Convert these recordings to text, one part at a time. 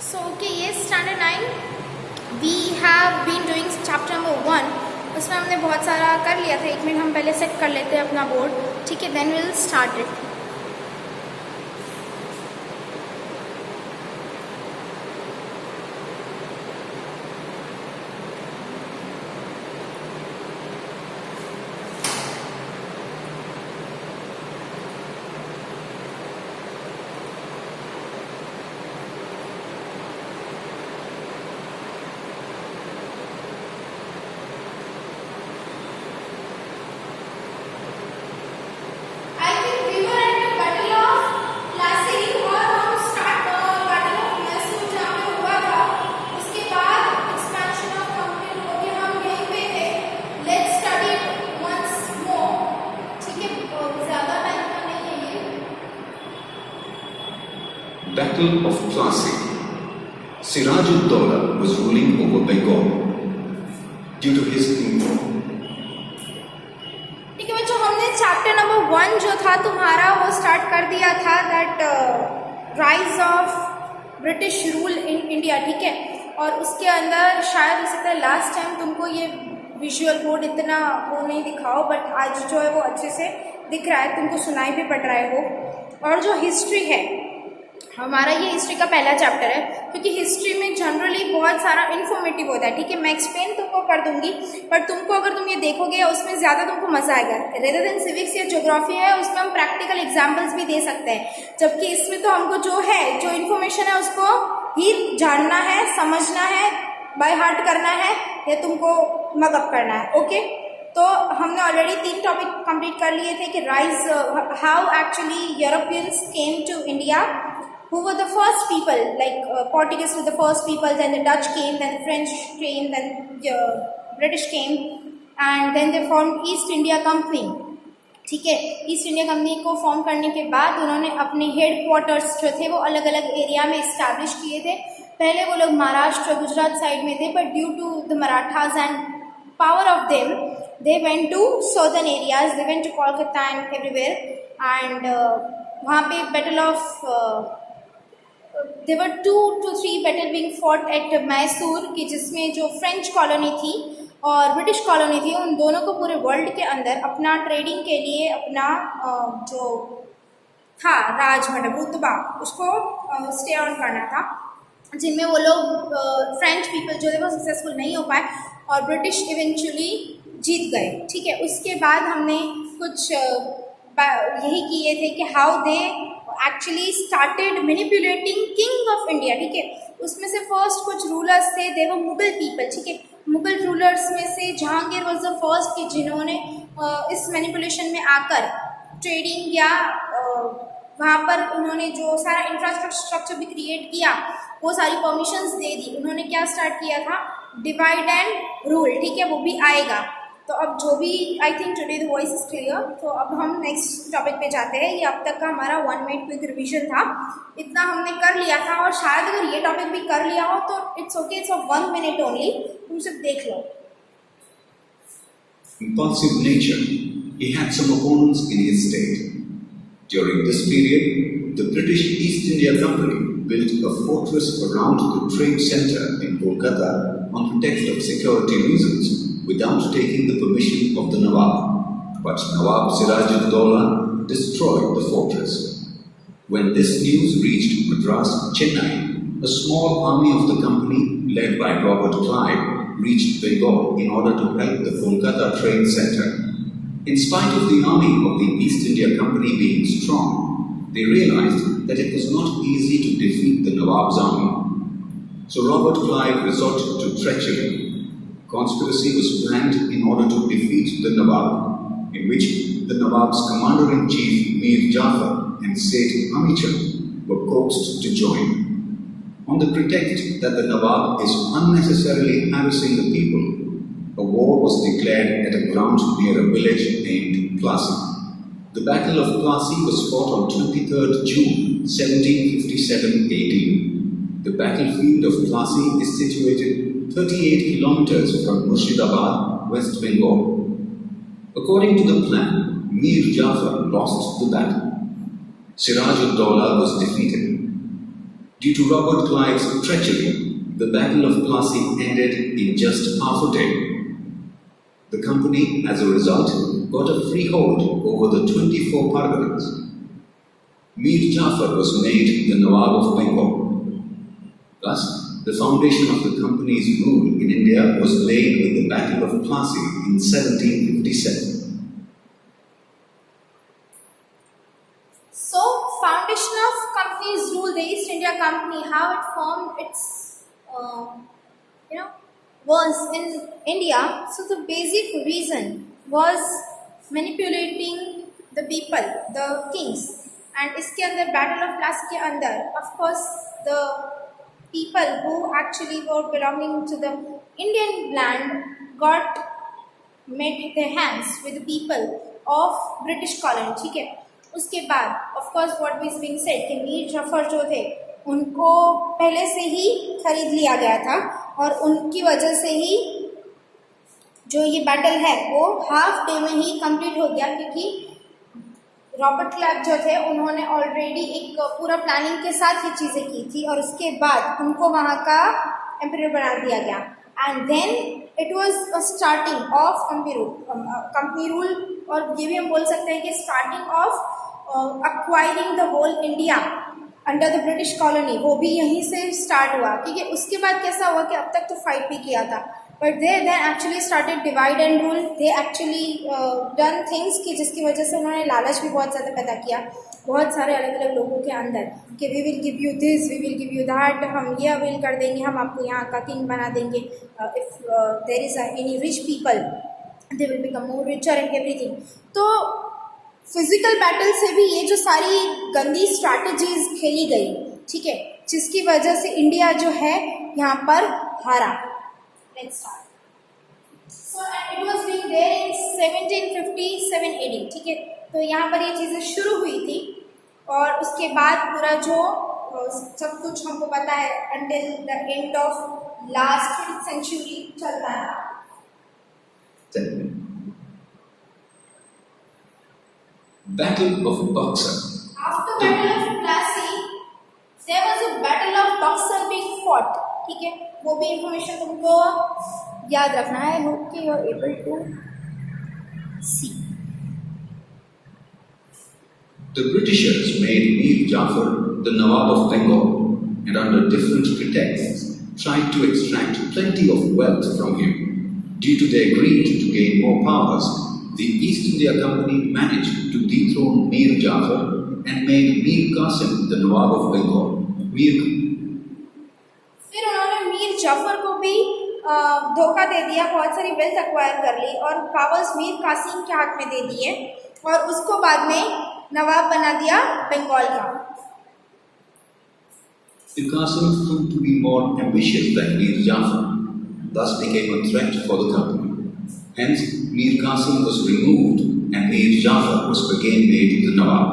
So okay, yes, standard 9 we have been doing chapter number 1. उसमें हमने बहुत सारा कर लिया था. 1 मिनट हम पहले सेट कर लेते हैं अपना बोर्ड, ठीक है, then will start it. Battle of Plassey. Siraj-ud-Dawla was ruling over Bengal. Due to his ठीक है बच्चों, हमने चैप्टर नंबर 1 जो था तुम्हारा वो स्टार्ट कर दिया था, that rise of British rule in India, ठीक है. और उसके अंदर शायद हो सकता है लास्ट टाइम तुमको ये विजुअल बोर्ड इतना वो नहीं दिखाओ, बट आज जो है वो अच्छे से दिख रहा है, तुमको सुनाई भी पड़ रहा है वो. और जो हिस्ट्री है हमारा, ये हिस्ट्री का पहला चैप्टर है, क्योंकि हिस्ट्री में जनरली बहुत सारा इन्फॉर्मेटिव होता है, ठीक है. मैं एक्सप्लेन तुमको कर दूंगी, बट तुमको अगर तुम ये देखोगे उसमें ज़्यादा तुमको मज़ा आएगा. रेदर देन सिविक्स या ज्योग्राफी है उसमें हम प्रैक्टिकल एग्जाम्पल्स भी दे सकते हैं, जबकि इसमें तो हमको जो है जो इन्फॉर्मेशन है उसको ही जानना है, समझना है, बाय हार्ट करना है, या तुमको मगअप करना है. ओके, तो हमने ऑलरेडी 3 टॉपिक कंप्लीट कर लिए थे कि rise how actually Europeans came to India, who were the first people, like Portuguese were the first people, then the Dutch came, then the French came, then the British came, and then they formed East India Company, ठीक है. East India company को form करने के बाद उन्होंने अपने head quarters जो थे वो अलग अलग एरिया में इस्टेब्लिश किए थे. पहले वो लोग महाराष्ट्र गुजरात साइड में थे, but due to the Marathas and power of them they went to southern areas, they went to Kolkata and everywhere. And वहाँ पे battle of there were 2 to 3 battle being fought at Mysore, कि जिसमें जो फ्रेंच कॉलोनी थी और British colony थी, उन दोनों को पूरे वर्ल्ड के अंदर अपना ट्रेडिंग के लिए अपना जो था राज मतलब रुतबा उसको स्टे ऑन करना था, जिनमें वो लोग फ्रेंच पीपल जो थे वो सक्सेसफुल नहीं हो पाए और ब्रिटिश इवेंचुअली जीत गए, ठीक है. उसके बाद हमने कुछ यही किए थे कि how they actually started manipulating king of India, ठीक है. उसमें से फर्स्ट कुछ रूलर्स थे, दे वो मुगल पीपल, ठीक है. मुगल रूलर्स में से जहांगीर वॉज द फर्स्ट कि जिन्होंने इस मैनिपुलेशन में आकर ट्रेडिंग या वहाँ पर उन्होंने जो सारा इंफ्रास्ट्रक्चर भी क्रिएट किया वो सारी परमिशंस दे दी. उन्होंने क्या स्टार्ट किया था, डिवाइड एंड रूल, ठीक है, वो भी आएगा. तो अब जो भी I think today the voice is clear. तो अब हम नेक्स्ट टॉपिक पे जाते हैं. ये अब तक का हमारा 1 मिनट क्विक रिवीजन था, इतना हमने कर लिया था. और शायद अगर ये टॉपिक भी कर लिया हो तो it's okay, it's of 1 minute only, तुम सिर्फ देख लो. impulsive nature, he had some opponents in his state. During this period, the British East India Company built a fortress around the trade centre in Kolkata on pretext of security reasons, without taking the permission of the Nawab. But Nawab Siraj-ud-Dawla destroyed the fortress. When this news reached Madras, Chennai, a small army of the company, led by Robert Clive, reached Bengal in order to help the Kolkata trade centre. In spite of the army of the East India Company being strong, they realized that it was not easy to defeat the Nawab's army. So Robert Clive resorted to treachery. Conspiracy was planned in order to defeat the Nawab, in which the Nawab's commander-in-chief Mir Jafar and Seth Amichand were coaxed to join. On the pretext that the Nawab is unnecessarily harassing the people, a war was declared at a ground near a village named Plassey. The Battle of Plassey was fought on 23rd June 1757 AD. The battlefield of Plassey is situated 38 kilometers from Murshidabad, West Bengal. According to the plan, Mir Jafar lost the battle. Siraj-ud-Dawla was defeated. Due to Robert Clive's treachery, the Battle of Plassey ended in just half a day. The company, as a result, got a freehold over the 24 parganas. Mir Jafar was made the Nawab of Bengal. Thus, the foundation of the company's rule in India was laid with the Battle of Plassey in 1757. So, foundation of company's rule, the East India Company, how it formed its, was in India. So, the basic reason was manipulating the people, the kings. And इसके अंदर Battle of Plassey के अंदर, of course, the people who actually were belonging to the Indian land got met their hands with the people of British colony. ठीक है. उसके बाद of course what is being said कि मीर जफर जो थे उनको पहले से ही खरीद लिया गया था और उनकी वजह से ही जो ये बैटल है वो हाफ डे में ही कंप्लीट हो गया, क्योंकि रॉबर्ट क्लाइव जो थे उन्होंने ऑलरेडी एक पूरा प्लानिंग के साथ ये चीज़ें की थी और उसके बाद उनको वहाँ का एम्परर बना दिया गया. And then it was a starting of company rule, और ये भी हम बोल सकते हैं कि starting of acquiring the whole India under the British colony, वो भी यहीं से स्टार्ट हुआ. क्योंकि उसके बाद कैसा हुआ कि अब तक तो फाइट भी किया था, but they actually started divide and rule. They actually done things कि जिसकी वजह से उन्होंने लालच भी बहुत ज़्यादा पैदा किया बहुत सारे अलग अलग लोगों के अंदर कि we will give you this, we will give you that, हम ये अवेल कर देंगे, हम आपको यहाँ का किंग बना देंगे. If there is any rich people they will become more richer and everything. तो फिजिकल बैटल से भी ये जो सारी गंदी स्ट्रैटेजीज खेली गई, ठीक है, जिसकी वजह से इंडिया जो है यहाँ पर हारा. Let's start. So it was being there in 1757 AD. ठीक है, तो यहाँ पर ये चीज़ें शुरू हुई थी और उसके बाद पूरा जो सब कुछ हमको पता है until the end of last 5th century चलता है. Battle of Buxar. After Battle of Plassey, there was a Battle of Buxar being fought. ठीक है, वो भी इंफॉर्मेशन तुमको याद रखना है. होप कि you are able to see. The Britishers made Mir Jafar the Nawab of Bengal and under different pretexts tried to extract plenty of wealth from him. Due to their greed to gain more powers, the East India Company managed to dethrone Mir Jafar and made Mir Qasim the Nawab of Bengal. फिर उन्होंने मीर जाफर को भी धोखा दे दिया, बहुत सारी wealth acquire कर ली और पावर्स मीर कासिम के हाथ में दे दिए और उसको बाद में नवाब बना दिया बंगाल का. Mir Qasim proved to be more ambitious than Mir Jafar, thus became a threat for the company. Hence, Mir Qasim was removed and Mir Jafar was again made the Nawab.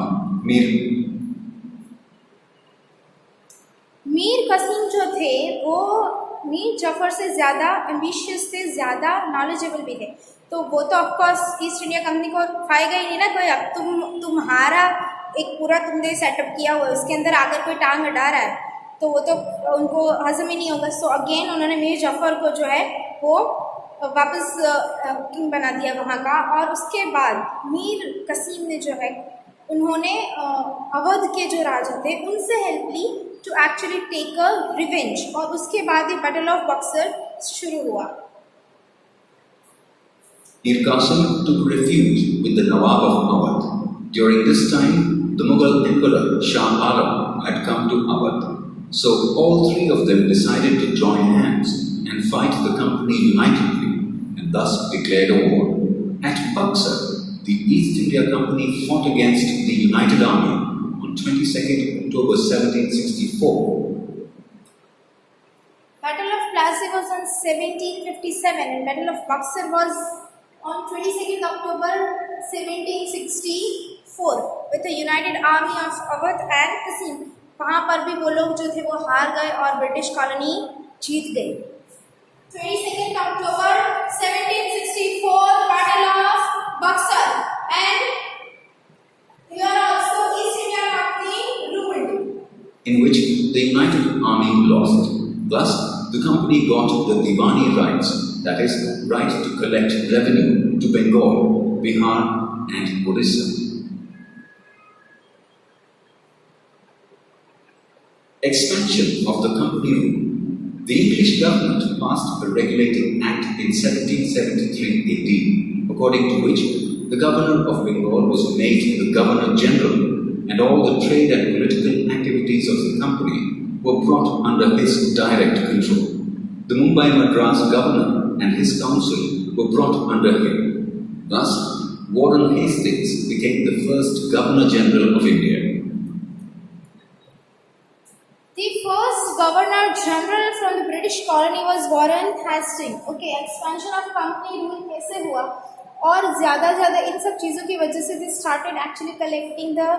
Mir Qasim जो थे वो मीर जाफर से ज़्यादा एम्बिशियस थे, ज़्यादा knowledgeable भी थे. तो वो तो ऑफकोर्स ईस्ट इंडिया कंपनी को खाएगा ही नहीं ना कोई. अब तुम्हारा एक पूरा तुमने सेटअप किया हुआ है, उसके अंदर आकर कोई टांग अड़ा रहा है तो वो तो उनको हजम ही नहीं होगा. सो अगेन उन्होंने मीर जाफर को जो है वो वापस किंग बना दिया वहाँ का. और उसके बाद मीर कासिम ने जो है उन्होंने अवध के जो राजा थे उनसे हेल्प ली to actually take a revenge और उसके बाद ही बैटल ऑफ बक्सर शुरू हुआ. Mir Qasim took refuge with the Nawab of Awadh. During this time, the Mughal Emperor Shah Alam had come to Awadh. So all three of them decided to join hands and fight the company unitedly and thus declared a war. At Buxar, the East India Company fought against the United Army on 22nd October 1764. Battle of Plassey was on 1757 and Battle of Buxar was on 22nd October 1764 with the United Army of Awadh and Qasim. वहाँ पर भी वो लोग जो थे वो हार गए और ब्रिटिश कॉलोनी जीत गई. 22nd October 1764 Battle of Buxar and here also East India Company ruled. In which the United Army lost. Thus, the company got the Diwani rights, that is, right to collect revenue to Bengal, Bihar, and Odisha. Expansion of the company rule. The English government passed a regulating act in 1773 AD, according to which the governor of Bengal was made the governor general, and all the trade and political activities of the company were brought under his direct control. The Mumbai Madras governor and his council were brought under him. Thus, Warren Hastings became the first Governor General of India. The first Governor General from the British colony was Warren Hastings. Okay, expansion of company rule कैसे हुआ और ज़्यादा इन सब चीज़ों की वजह से they started actually collecting the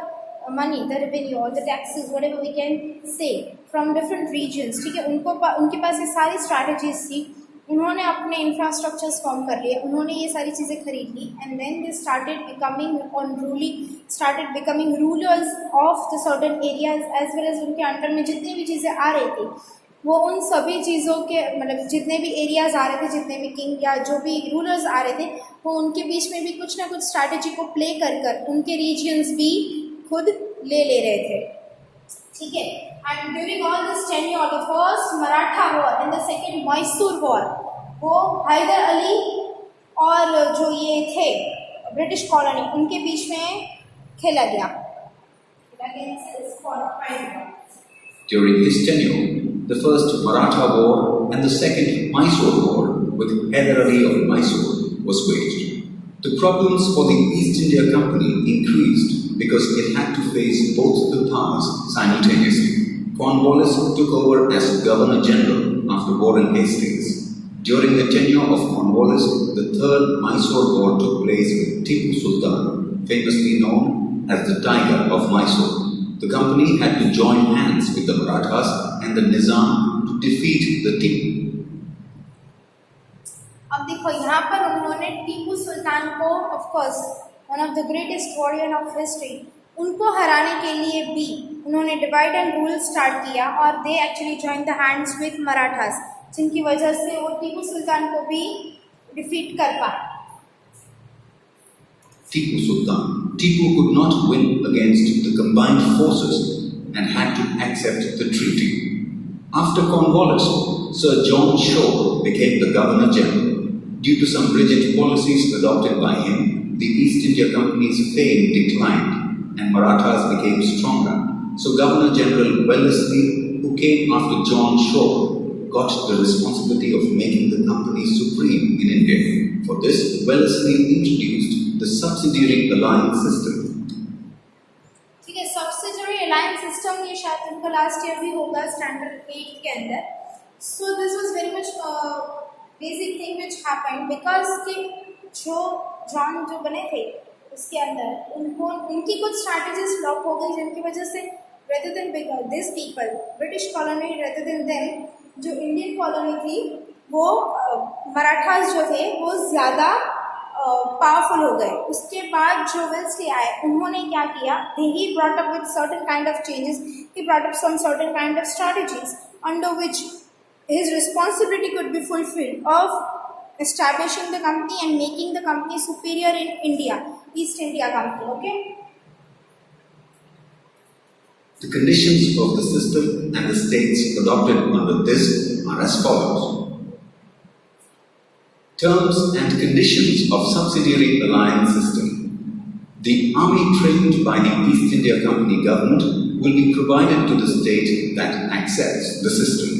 money, the revenue or the taxes, whatever we can say, from different regions. ठीक है, उनके पास ये सारी strategies थी. उन्होंने अपने इंफ्रास्ट्रक्चर्स फॉर्म कर लिए, उन्होंने ये सारी चीज़ें खरीद ली, and then they started becoming rulers of the certain areas as well as उनके अंडर में जितनी भी चीज़ें आ रही थी वो उन सभी चीज़ों के मतलब जितने भी एरियाज आ रहे थे, जितने भी किंग या जो भी रूलर्स आ रहे थे वो उनके बीच में भी कुछ ना कुछ स्ट्रैटेजी को प्ले कर उनके रीजन्स भी खुद ले रहे थे. ठीक है, and during all this tenure the first Maratha war and the second Mysore war वो हैदर अली और जो ये थे ब्रिटिश कॉलोनी उनके बीच में खेला गया. During his tenure, the first Maratha War and the second Mysore War with Hyder Ali of Mysore was waged. The problems for the East India Company increased because it had to face both the powers simultaneously. Cornwallis took over as Governor General after Warren Hastings. During the tenure of Cornwallis, the third Mysore War took place with Tipu Sultan, famously known as the Tiger of Mysore. The company had to join hands with the Marathas and the Nizam to defeat the Tipu. अब देखो यहाँ पर उन्होंने टीपू सुल्तान को of course one of the greatest warrior of history उनको हराने के लिए भी उन्होंने डिवाइड एंड रूल स्टार्ट किया और they actually join the hands with Marathas जिनकी वजह से वो टीपू सुल्तान को भी डिफीट कर पाए. Tipu Sultan. Tipu could not win against the combined forces and had to accept the treaty. After Cornwallis, Sir John Shore became the Governor General. Due to some rigid policies adopted by him, the East India Company's fame declined and Marathas became stronger. So Governor General Wellesley, who came after John Shore, got the responsibility of making the company supreme in India. For this, Wellesley introduced the subsidiary alliance system. ठीक है, subsidiary alliance system ये शायद उनका last year भी होगा standard 8 के अंदर. So this was very much basic thing which happened because कि जो जॉन जो बने थे उसके अंदर उनकी कुछ स्ट्रैटेजीज फ्लॉप हो गई जिनकी वजह से rather than this people British colony rather than them जो इंडियन कॉलोनी थी वो मराठास जो थे वो ज़्यादा पावरफुल हो गए. उसके बाद जो वेल्सली आए उन्होंने क्या किया, he brought up with certain kind of changes, he brought up some certain kind of strategies under which his responsibility could be fulfilled of establishing the company and making the company superior in India, East India Company. Okay. The conditions of the system and the states adopted under this are as follows. Terms and conditions of subsidiary alliance system. The army trained by the East India Company government will be provided to the state that accepts the system.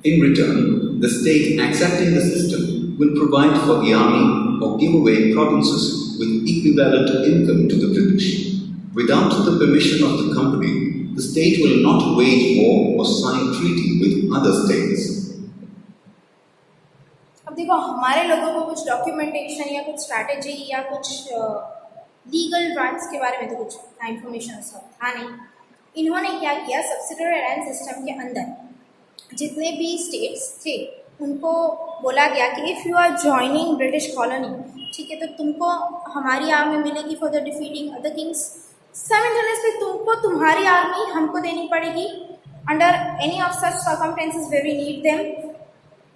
In return, the state accepting the system will provide for the army or give away provinces with equivalent income to the British. Without the permission of the company, the state will not wage war or sign treaty with other states. अब देखो हमारे लोगों को कुछ documentation या कुछ strategy या कुछ लीगल राइट्स के बारे में तो कुछ इन्फॉर्मेशन सब था नहीं. इन्होंने क्या किया, सब्सिडियरी अलायंस सिस्टम के अंदर जितने भी स्टेट्स थे उनको बोला गया कि if you are joining British colony, ठीक है, तो तुमको हमारी आर्मी मिलेगी for the defeating other kings. Simultaneously तुमको तुम्हारी आर्मी हमको देनी पड़ेगी under any of such circumstances where we need them.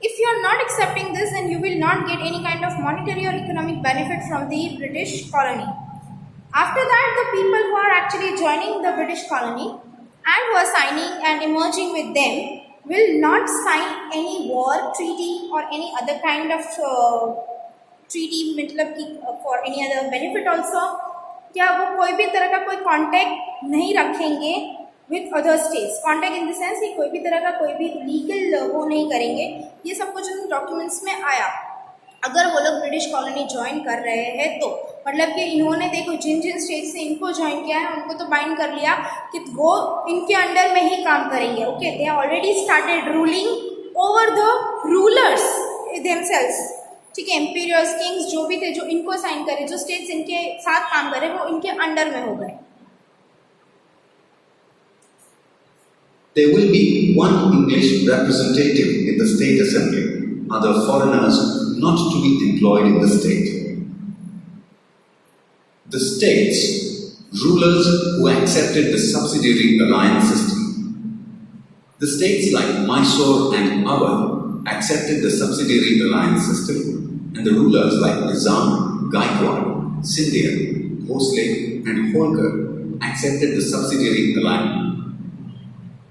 If you are not accepting this, then you will not get any kind of monetary or economic benefit from the British colony. After that, the people who are actually joining the British colony and who are signing and emerging with them will not sign any war treaty or any other kind of treaty, मतलब कि for any other benefit also, क्या वो कोई भी तरह का कोई contact नहीं रखेंगे with other states. Contact in the sense कि कोई भी तरह का कोई भी लीगल वो नहीं करेंगे. ये सब कुछ उन डॉक्यूमेंट्स में आया. अगर वो लोग ब्रिटिश कॉलोनी ज्वाइन कर रहे हैं तो मतलब कि इन्होंने देखो जिन जिन स्टेट से इनको ज्वाइन किया है उनको तो बाइंड कर लिया कि वो इनके अंडर में ही काम करेंगे. Okay, they already started ruling over the rulers themselves. ठीक है, एम्पीरियर्स, किंग्स जो भी थे जो इनको साइन करे, जो स्टेट्स इनके साथ काम करे वो इनके अंडर में हो गए. There will be one English representative in the state assembly, other foreigners not to be employed in the state. The states, rulers who accepted the subsidiary alliance system. The states like Mysore and Awadh accepted the subsidiary alliance system, and the rulers like Nizam, Gaikwad, Scindia, Bhosle and Holkar accepted the subsidiary alliance.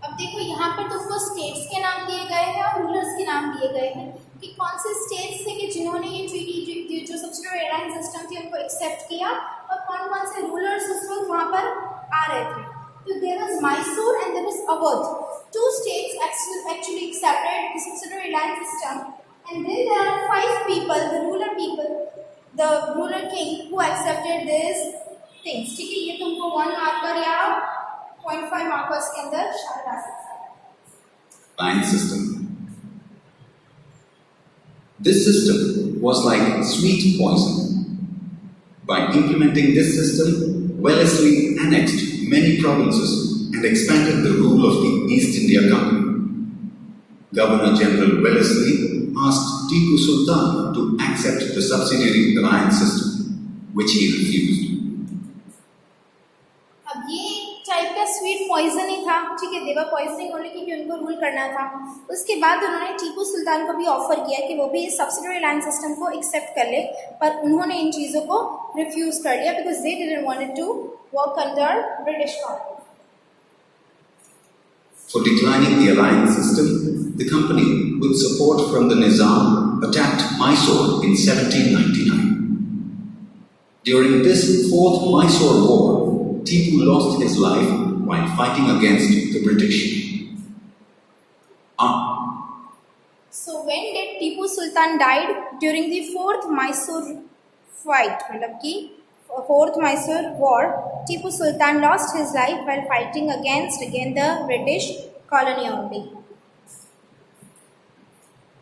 अब देखो यहाँ पर तो उसको states के नाम दिए गए हैं और रूलर्स के नाम दिए गए हैं कि कौन से स्टेट्स थे कि जिन्होंने ये ट्रीटी जो सब्सिडियरी अलायंस सिस्टम थी उनको एक्सेप्ट किया और कौन कौन से रूलर्स उस वक्त वहाँ पर आ रहे थे. तो there was Mysore and there was Awadh. Two states actually accepted the subsidiary alliance system, and then there are 5 people, the ruler king who accepted these things. ठीक है, ये तुमको 1 मार्कर या 0.5 मार्कर्स के अंदर शामिल आ सकता है. Alliance system. This system was like sweet poison. By implementing this system, Wellesley annexed many provinces and expanded the rule of the East India Company. Governor General Wellesley asked Tipu Sultan to accept the subsidiary alliance system, which he refused. अब ये type का sweet poison ही था. ठीक है, देवर poisoning होने क्योंकि उनको rule करना था. उसके बाद उन्होंने टीपू सुल्तान को भी ऑफर किया कि वो भी इस सब्सिडियरी अलायंस सिस्टम को एक्सेप्ट कर ले, पर उन्होंने इन चीज़ों को रिफ्यूज़ कर दिया because they didn't wanted to work under British colony. For declining the alliance system, the company, with support from the Nizam, attacked Mysore in 1799. During this fourth Mysore War, Tipu lost his life while fighting against the British. So when did Tipu Sultan died? During the fourth Mysore fight, मतलब कि fourth Mysore War, Tipu Sultan lost his life while fighting against again the British colony only.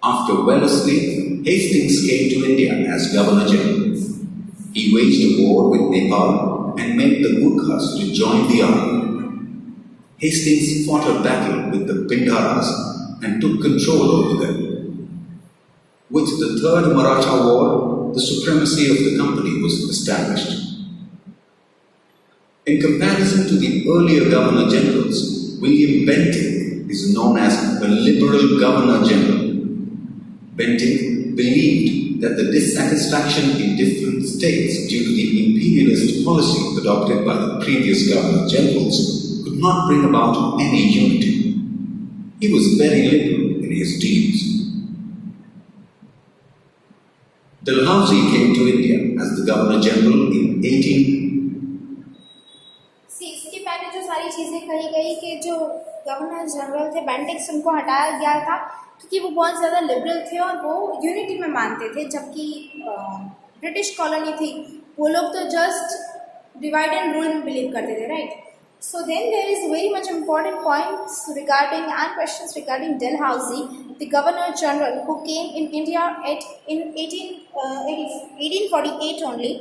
After Wellesley, Hastings came to India as Governor General. He waged a war with Nepal and made the Gurkhas to join the army. Hastings fought a battle with the Pindharas and took control over them. With the Third Maratha War, the supremacy of the company was established. In comparison to the earlier Governor Generals, William Bentinck is known as a liberal Governor General. Bentinck believed that the dissatisfaction in different states due to the imperialist policy adopted by the previous Governor Generals could not bring about any unity. He was very liberal in his deeds. Dalhousie came to India as the Governor General in 18... इसके पहले जो सारी चीज़ें कही गई कि जो governor general थे बेंटिक्स उनको हटाया गया था क्योंकि वो बहुत ज़्यादा लिबरल थे और वो यूनिटी में मानते थे, जबकि ब्रिटिश कॉलोनी थी वो लोग तो जस्ट डिवाइड एंड रूल में बिलीव करते थे, right. So then there is very much important points regarding and questions regarding Dalhousie, the Governor General who came in India in 1848 only.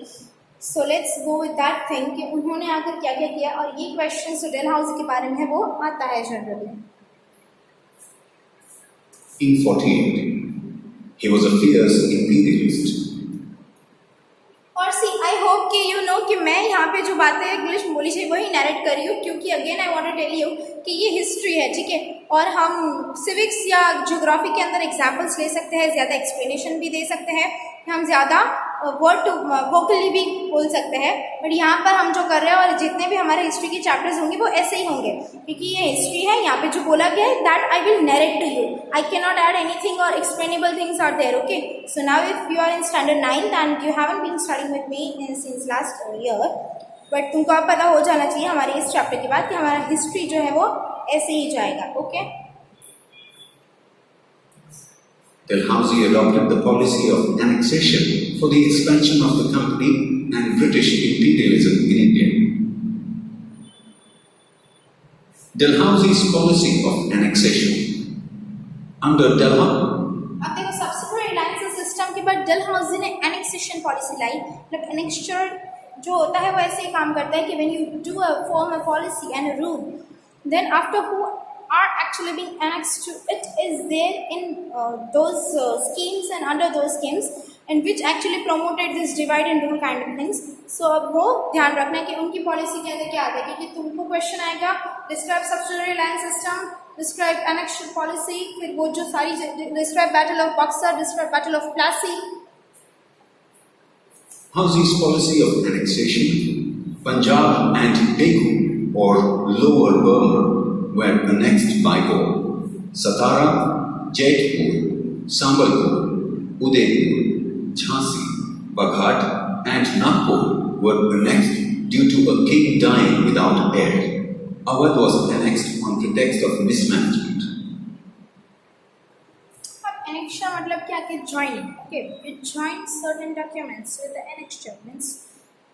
So let's go with that thing कि उन्होंने आकर क्या क्या किया और ये क्वेश्चन जो Dalhousie के बारे में है वो आता है generally. In 48, he was a fierce imperialist. और सी आई होप कि यू नो कि मैं यहाँ पे जो बातें इंग्लिश में बोली चाहिए वही नैरेट कर रही हूँ क्योंकि again I want to tell you कि ये हिस्ट्री है, ठीक है। और हम सिविक्स या ज्योग्राफी के अंदर एग्जाम्पल्स ले सकते हैं, ज़्यादा एक्सप्लेनेशन भी दे सकते हैं, हम ज़्यादा वर्ड टू वोकली भी बोल सकते हैं। बट यहाँ पर हम जो कर रहे हैं और जितने भी हमारे हिस्ट्री के चैप्टर्स होंगे वो ऐसे ही होंगे क्योंकि ये हिस्ट्री है। यहाँ पे जो बोला गया है that I will narrate to you, I can not add anything और explainable things are there, okay. So now if you are in standard 9th and you haven't been studying with me since last year, but तुमको अब पता हो जाना चाहिए हमारे इस chapter के बाद कि हमारा हिस्ट्री जो है वो ऐसे ही जाएगा, okay. Dalhousie adopted the policy of annexation for the expansion of the company and British imperialism in India. Dalhousie's policy of annexation. Under Dalhousie, अब देखो सब्सिडियरी लाइसेंस सिस्टम के बाद डलहौजी ने एनेक्सेशन पॉलिसी लाई। मतलब एनेक्स्चर जो होता है वो ऐसे ही काम करता है कि when you do a form a policy and a rule, then after who are actually being annexed to it is there in those schemes and under those schemes and which actually promoted this divide and rule kind of things. So अब वो ध्यान रखना है कि उनकी policy के अंदर क्या आता है, क्योंकि तुमको क्वेश्चन आएगा describe subsidiary line system, describe annexation policy, फिर वो जो सारी describe battle of Buxar, describe battle of Plassey. Housie's policy of annexation, Punjab and Daegu or Lower Burma were annexed by war. Satara, Jaitpur, Sambalpur, Udaipur, Jhansi, Baghat and Nagpur were annexed due to a king dying without heir. Awadh was annexed on pretext of mismanagement. Annexure मतलब क्या कि joining, okay? You join certain documents with the annexure means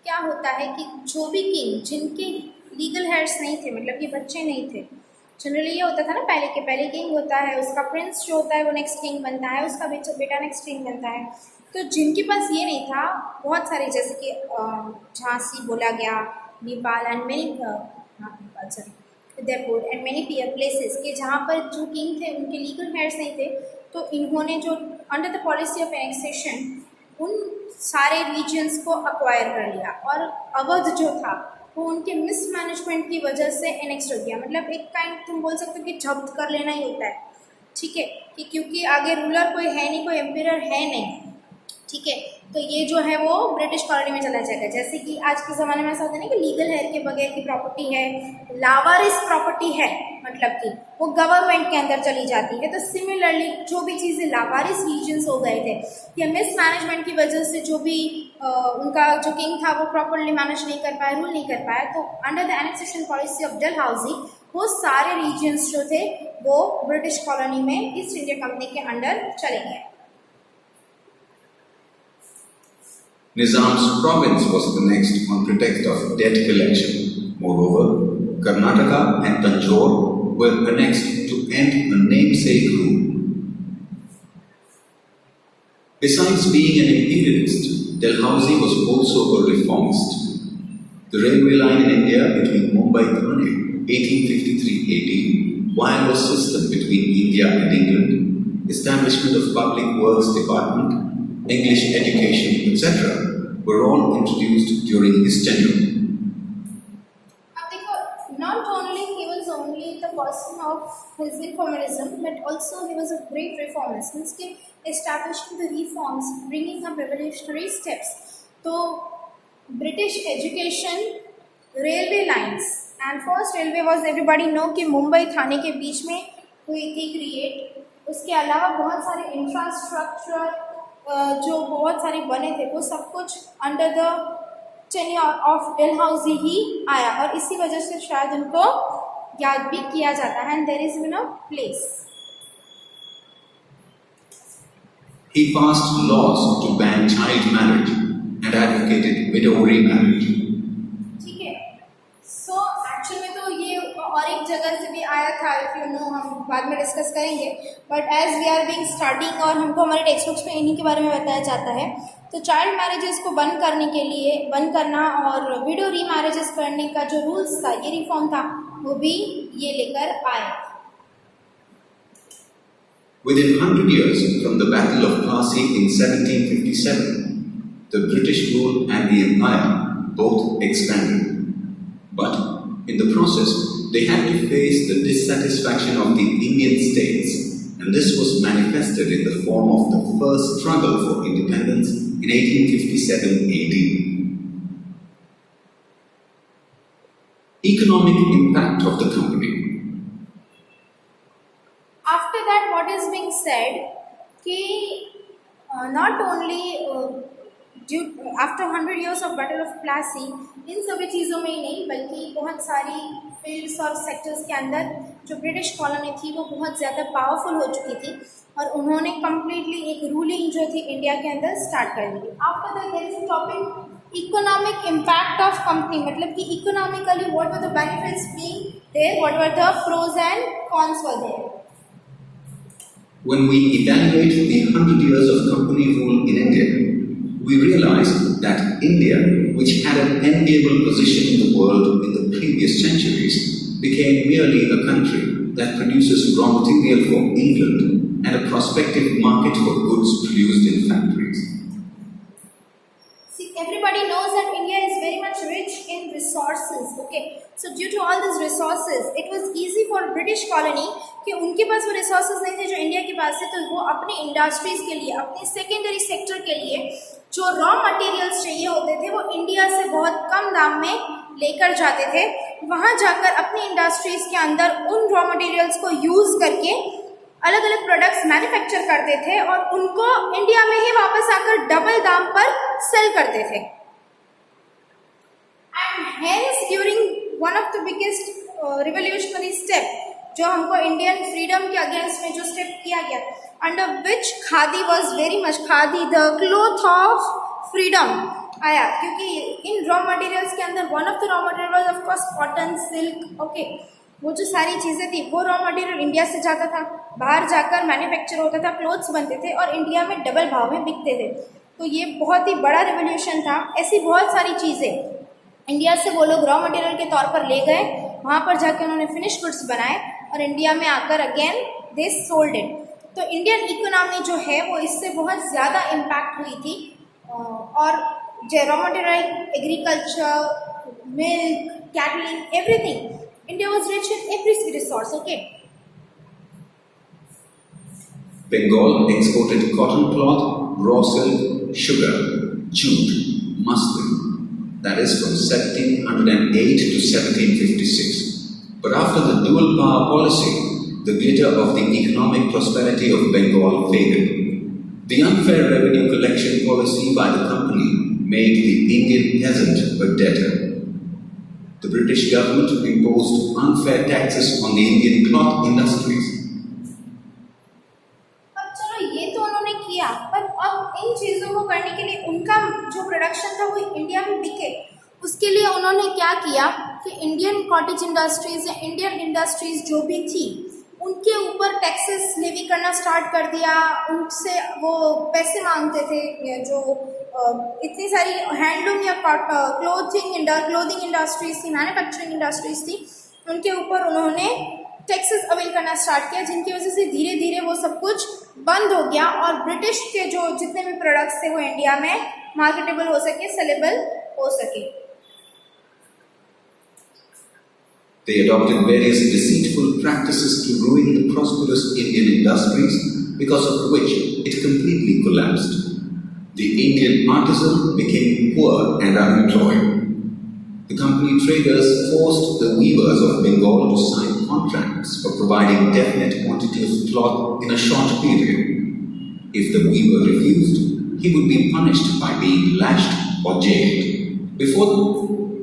क्या होता है कि जो भी king जिनके लीगल हेयर्स नहीं थे, मतलब कि बच्चे नहीं थे, जनरली ये होता था ना पहले के पहले किंग होता है, उसका प्रिंस जो होता है वो नेक्स्ट किंग बनता है, उसका बेटा नेक्स्ट किंग बनता है। तो जिनके पास ये नहीं था, बहुत सारे जैसे कि झांसी बोला गया, Nepal and many Udaipur and many places के जहाँ पर जो किंग थे उनके लीगल हेयर्स नहीं थे, तो इन्होंने जो under the policy of annexation उन सारे रीजन्स को अक्वायर कर लिया। और अवध जो था वो उनके मिसमैनेजमेंट की वजह से एनेक्स हो गया। मतलब एक काइंड तुम बोल सकते हो कि जब्त कर लेना ही होता है, ठीक है, कि क्योंकि आगे रूलर कोई है नहीं, कोई एम्पियर है नहीं, ठीक है, तो ये जो है वो ब्रिटिश कॉलोनी में चला जाएगा। जैसे कि आज के ज़माने में ऐसा होता है ना कि लीगल हेयर के बगैर की प्रॉपर्टी है, लावारिस प्रॉपर्टी है, मतलब कि वो गवर्नमेंट के अंदर चली जाती है। तो सिमिलरली जो भी चीज़ें लावारिस रीजन्स हो गए थे या मिसमैनेजमेंट की वजह से जो भी उनका जो किंग था वो प्रॉपरली मैनेज नहीं कर पाया, रूल नहीं कर पाया, तो under the annexation policy of Dalhousie वो सारे रीजन्स जो थे वो ब्रिटिश कॉलोनी में ईस्ट इंडिया कंपनी के अंडर चले गए। Nizam's province was annexed on pretext of debt collection. Moreover, Karnataka and Tanjore were annexed to end a namesake rule. Besides being an imperialist, Dalhousie was also a reformist. The railway line in India between Mumbai-Thane, 1853-18, wireless system between India and England, establishment of public works department, English education, etc., were all introduced during his tenure. Not only he was only the person of his reformism, but also he was a great reformist. Means कि establishing the reforms, bringing some revolutionary steps. तो British education, railway lines, and first railway was everybody know कि मुंबई थाने के बीच में हुई थी create. उसके अलावा बहुत सारे इंफ्रास्ट्रक्चर जो बहुत सारे बने थे वो सब कुछ under the tenure of Dalhousie ही आया, और इसी वजह से शायद उनको याद भी किया जाता है। And there is no place. He passed laws to ban child marriage and advocated widow remarriage. ठीक है, सो एक्चुअली में तो ये और एक जगह से भी आया था, इफ यू नो, हम बाद में डिस्कस करेंगे, but as we are being starting और हमको हमारे टेक्स्ट बुक्स में इन्हीं के बारे में बताया जाता है। तो चाइल्ड मैरिजेस को बंद करने के लिए बंद करना और विडो री मैरिजेस करने का जो रूल्स था, ये रिफॉर्म था, वो भी ये लेकर आए। Within 100 years from the Battle of Plassey in 1757, the British rule and the Empire both expanded. But the process, they had to face the dissatisfaction of the Indian states, and this was manifested in the form of the first struggle for independence in 1857 AD. Economic impact of the company. After that, what is being said कि not only after 100 years of battle of Plassey, इन सभी चीज़ों में ही नहीं बल्कि बहुत सारी fields और सेक्टर्स के अंदर जो ब्रिटिश कॉलोनी थी वो बहुत ज़्यादा पावरफुल हो चुकी थी और उन्होंने कम्प्लीटली एक रूलिंग जो थी इंडिया के अंदर स्टार्ट कर दी। After that there is a topic economic impact of company, मतलब कि economically what were the benefits being there, what were the pros and cons were there. When we evaluate the 100 years of company rule in India, we realize that India, which had an enviable position in the world in the previous centuries, became merely a country that produces raw material for England and a prospective market for goods produced in factories. See, everybody knows that India is very much rich in resources, okay? So due to all these resources, it was easy for British colony कि उनके पास वो resources नहीं थे जो India के पास थे, तो वो अपनी इंडस्ट्रीज़ के लिए, अपने सेकेंडरी सेक्टर के लिए जो रॉ मटेरियल्स चाहिए होते थे वो इंडिया से बहुत कम दाम में लेकर जाते थे। वहाँ जाकर अपनी इंडस्ट्रीज़ के अंदर उन रॉ मटेरियल्स को यूज़ करके अलग अलग प्रोडक्ट्स मैन्युफैक्चर करते थे और उनको इंडिया में ही वापस आकर डबल दाम पर सेल करते थे। And hence during one of the biggest revolutionary step जो हमको इंडियन फ्रीडम के अगेंस्ट में जो स्टेप किया गया, under which khadi was very much, khadi the cloth of freedom आया, क्योंकि इन रॉ मटेरियल्स के अंदर one of the raw material was of course cotton, silk, okay. वो जो सारी चीज़ें थी वो रॉ मटेरियल इंडिया से जाता था, बाहर जाकर मैन्युफैक्चर होता था, क्लोथ्स बनते थे और इंडिया में डबल भाव में बिकते थे। तो ये बहुत ही बड़ा रिवोल्यूशन था। ऐसी बहुत सारी चीज़ें इंडिया से वो लोग रॉ मटेरियल के तौर पर ले गए, वहाँ पर जाकर उन्होंने फिनिश गुड्स बनाए और इंडिया में आकर अगेन दे सोल्ड इट। तो इंडियन इकोनॉमी जो है वो इससे बहुत ज़्यादा इम्पैक्ट हुई थी और जो raw material, agriculture, milk, cattling, everything, India was rich in every resource, okay. Bengal exported cotton cloth, raw silk, sugar, jute, muslin, that is from 1708 to 1756. But after the dual power policy, the glitter of the economic prosperity of Bengal faded. The unfair revenue collection policy by the company made the Indian peasant a debtor. The British government imposed unfair taxes on the Indian cloth industries. अब चलो ये तो उन्होंने किया, पर अब इन चीज़ों को करने के लिए उनका जो प्रोडक्शन था वो इंडिया में बिके, उसके लिए उन्होंने क्या किया कि इंडियन कॉटेज इंडस्ट्रीज़ या इंडियन इंडस्ट्रीज़ जो भी थी उनके ऊपर टैक्सेस लेवी करना स्टार्ट कर दिया। उनसे वो पैसे मांगते थे, जो इतनी सारी हैंडलूम या क्लोथिंग इंडस्ट्रीज थी, मैन्युफैक्चरिंग इंडस्ट्रीज थी, उनके ऊपर उन्होंने टैक्सेस अवेल करना स्टार्ट किया, जिनकी वजह से धीरे धीरे वो सब कुछ बंद हो गया और ब्रिटिश के जो जितने भी प्रोडक्ट्स थे वो इंडिया में मार्केटेबल हो सके, सेलेबल हो सके। They adopted various deceitful practices to ruin the prosperous Indian industries, because of which it completely collapsed. The Indian artisan became poor and unemployed. The company traders forced the weavers of Bengal to sign contracts for providing definite quantity of cloth in a short period. If the weaver refused, he would be punished by being lashed or jailed. Before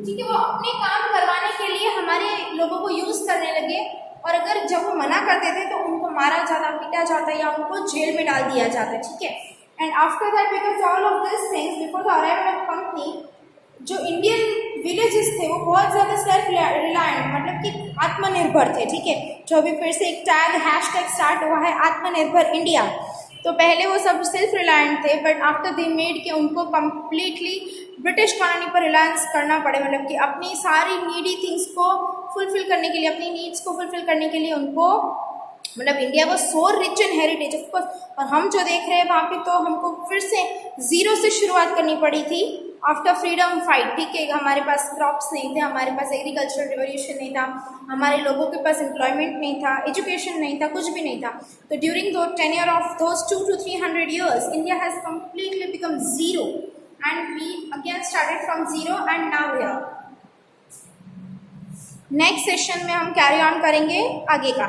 ठीक है, वो अपने काम करवाने के लिए हमारे लोगों को यूज़ करने लगे और अगर जब वो मना करते थे तो उनको मारा जाता, पीटा जाता या उनको जेल में डाल दिया जाता, ठीक है। And after that because all of this things before the arrival of company, जो इंडियन विलेजेस थे वो बहुत ज़्यादा सेल्फ रिलायंट, मतलब कि आत्मनिर्भर थे, ठीक है। जो अभी फिर से एक हैशटैग स्टार्ट हुआ है आत्मनिर्भर इंडिया, तो पहले वो सब सेल्फ रिलायंट थे, बट आफ्टर दे मेड के उनको कम्प्लीटली ब्रिटिश कॉलोनी पर रिलायंस करना पड़े, मतलब कि अपनी सारी नीडी थिंग्स को फुलफिल करने के लिए, अपनी नीड्स को फुलफिल करने के लिए उनको, मतलब इंडिया वो so rich in heritage of course, और हम जो देख रहे हैं वहाँ पे तो हमको फिर से ज़ीरो से शुरुआत करनी पड़ी थी आफ्टर फ्रीडम फाइट, ठीक है, हमारे पास क्रॉप्स नहीं थे, हमारे पास एग्रीकल्चरल रिवोल्यूशन नहीं था, हमारे लोगों के पास एम्प्लॉयमेंट नहीं था, एजुकेशन नहीं था, कुछ भी नहीं था. तो during the tenure of those 200 to 300 years, India has completely become zero and we again started from zero and now we are. Next session में हम कैरी ऑन करेंगे आगे का.